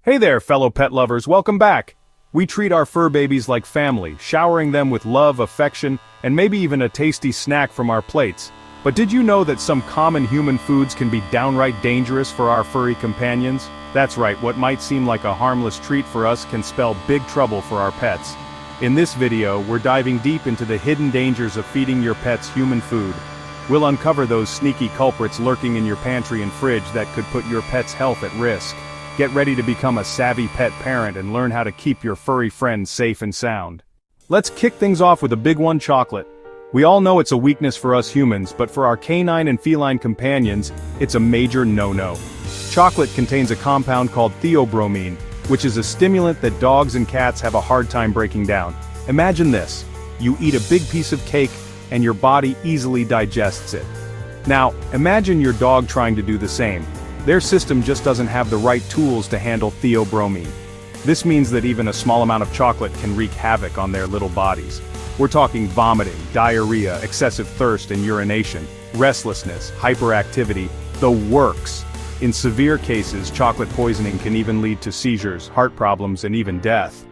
Hey there, fellow pet lovers, welcome back! We treat our fur babies like family, showering them with love, affection, and maybe even a tasty snack from our plates. But did you know that some common human foods can be downright dangerous for our furry companions? That's right, what might seem like a harmless treat for us can spell big trouble for our pets. In this video, we're diving deep into the hidden dangers of feeding your pets human food. We'll uncover those sneaky culprits lurking in your pantry and fridge that could put your pet's health at risk. Get ready to become a savvy pet parent and learn how to keep your furry friends safe and sound. Let's kick things off with a big one: chocolate. We all know it's a weakness for us humans, but for our canine and feline companions, it's a major no-no. Chocolate contains a compound called theobromine, which is a stimulant that dogs and cats have a hard time breaking down. Imagine this: you eat a big piece of cake, and your body easily digests it. Now, imagine your dog trying to do the same. Their system just doesn't have the right tools to handle theobromine. This means that even a small amount of chocolate can wreak havoc on their little bodies. We're talking vomiting, diarrhea, excessive thirst and urination, restlessness, hyperactivity, the works. In severe cases, chocolate poisoning can even lead to seizures, heart problems, and even death.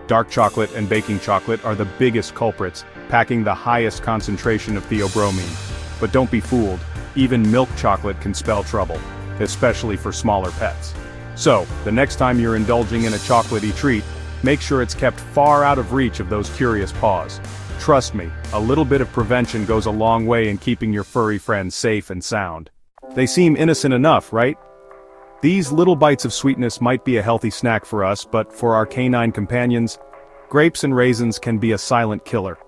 Dark chocolate and baking chocolate are the biggest culprits, packing the highest concentration of theobromine. But don't be fooled, even milk chocolate can spell trouble, especially for smaller pets. So, the next time you're indulging in a chocolatey treat, make sure it's kept far out of reach of those curious paws. Trust me, a little bit of prevention goes a long way in keeping your furry friends safe and sound. They seem innocent enough, right? These little bites of sweetness might be a healthy snack for us, but for our canine companions, grapes and raisins can be a silent killer.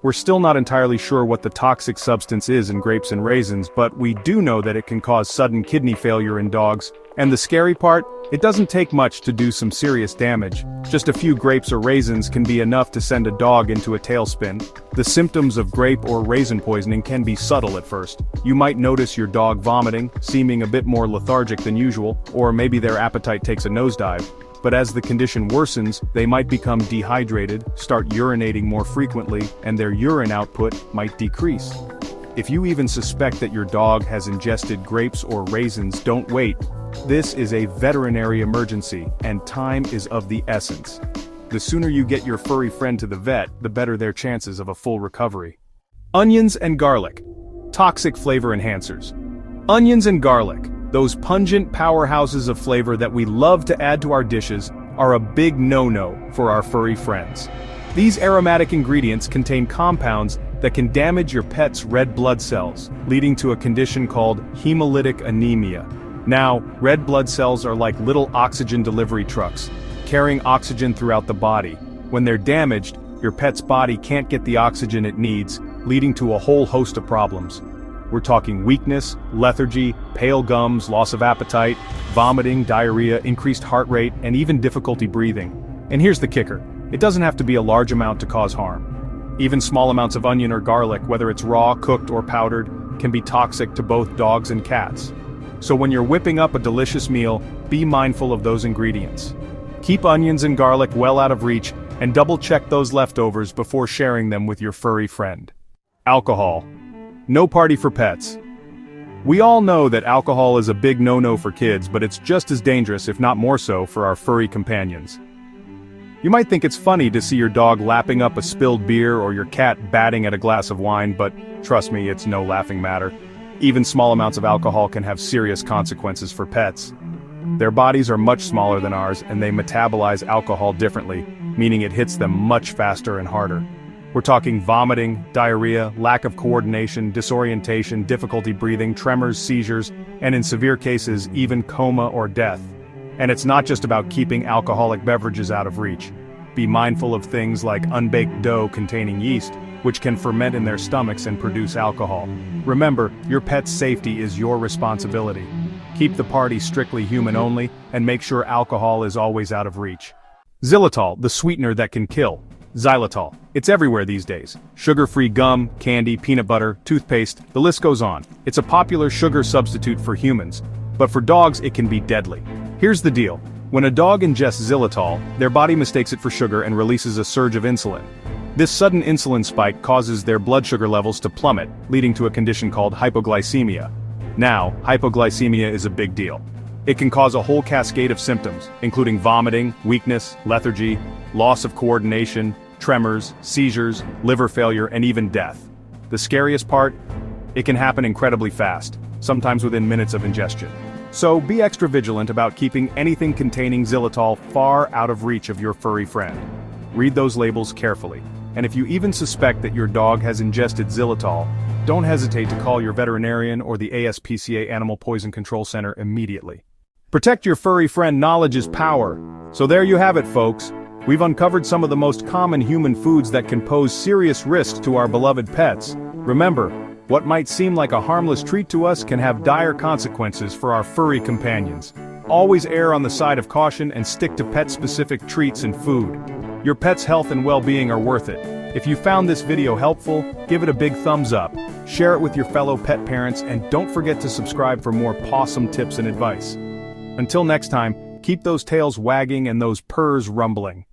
We're still not entirely sure what the toxic substance is in grapes and raisins, but we do know that it can cause sudden kidney failure in dogs, and the scary part, it doesn't take much to do some serious damage. Just a few grapes or raisins can be enough to send a dog into a tailspin. The symptoms of grape or raisin poisoning can be subtle at first. You might notice your dog vomiting, seeming a bit more lethargic than usual, or maybe their appetite takes a nosedive. But as the condition worsens, they might become dehydrated, start urinating more frequently, and their urine output might decrease. If you even suspect that your dog has ingested grapes or raisins, don't wait. This is a veterinary emergency, and time is of the essence. The sooner you get your furry friend to the vet, the better their chances of a full recovery. Onions and garlic. Toxic flavor enhancers. Onions and garlic, those pungent powerhouses of flavor that we love to add to our dishes, are a big no-no for our furry friends. These aromatic ingredients contain compounds that can damage your pet's red blood cells, leading to a condition called hemolytic anemia. Now, red blood cells are like little oxygen delivery trucks, carrying oxygen throughout the body. When they're damaged, your pet's body can't get the oxygen it needs, leading to a whole host of problems. We're talking weakness, lethargy, pale gums, loss of appetite, vomiting, diarrhea, increased heart rate, and even difficulty breathing. And here's the kicker: it doesn't have to be a large amount to cause harm. Even small amounts of onion or garlic, whether it's raw, cooked, or powdered, can be toxic to both dogs and cats. So when you're whipping up a delicious meal, be mindful of those ingredients. Keep onions and garlic well out of reach, and double-check those leftovers before sharing them with your furry friend. Alcohol. No party for pets. We all know that alcohol is a big no-no for kids, but it's just as dangerous, if not more so, for our furry companions. You might think it's funny to see your dog lapping up a spilled beer or your cat batting at a glass of wine, but trust me, it's no laughing matter. Even small amounts of alcohol can have serious consequences for pets. Their bodies are much smaller than ours, and they metabolize alcohol differently, meaning it hits them much faster and harder. We're talking vomiting, diarrhea, lack of coordination, disorientation, difficulty breathing, tremors, seizures, and in severe cases, even coma or death. And it's not just about keeping alcoholic beverages out of reach. Be mindful of things like unbaked dough containing yeast, which can ferment in their stomachs and produce alcohol. Remember, your pet's safety is your responsibility. Keep the party strictly human only, and make sure alcohol is always out of reach. Xylitol, the sweetener that can kill. Xylitol. It's everywhere these days. Sugar-free gum, candy, peanut butter, toothpaste, the list goes on. It's a popular sugar substitute for humans, but for dogs it can be deadly. Here's the deal. When a dog ingests xylitol, their body mistakes it for sugar and releases a surge of insulin. This sudden insulin spike causes their blood sugar levels to plummet, leading to a condition called hypoglycemia. Now, hypoglycemia is a big deal. It can cause a whole cascade of symptoms, including vomiting, weakness, lethargy, loss of coordination, tremors, seizures, liver failure, and even death. The scariest part? It can happen incredibly fast, sometimes within minutes of ingestion. So be extra vigilant about keeping anything containing xylitol far out of reach of your furry friend. Read those labels carefully, and if you even suspect that your dog has ingested xylitol, don't hesitate to call your veterinarian or the ASPCA Animal Poison Control Center immediately. Protect your furry friend. Knowledge is power. So there you have it, folks. We've uncovered some of the most common human foods that can pose serious risks to our beloved pets. Remember, what might seem like a harmless treat to us can have dire consequences for our furry companions. Always err on the side of caution and stick to pet-specific treats and food. Your pet's health and well-being are worth it. If you found this video helpful, give it a big thumbs up, share it with your fellow pet parents, and don't forget to subscribe for more pawsome tips and advice. Until next time, keep those tails wagging and those purrs rumbling.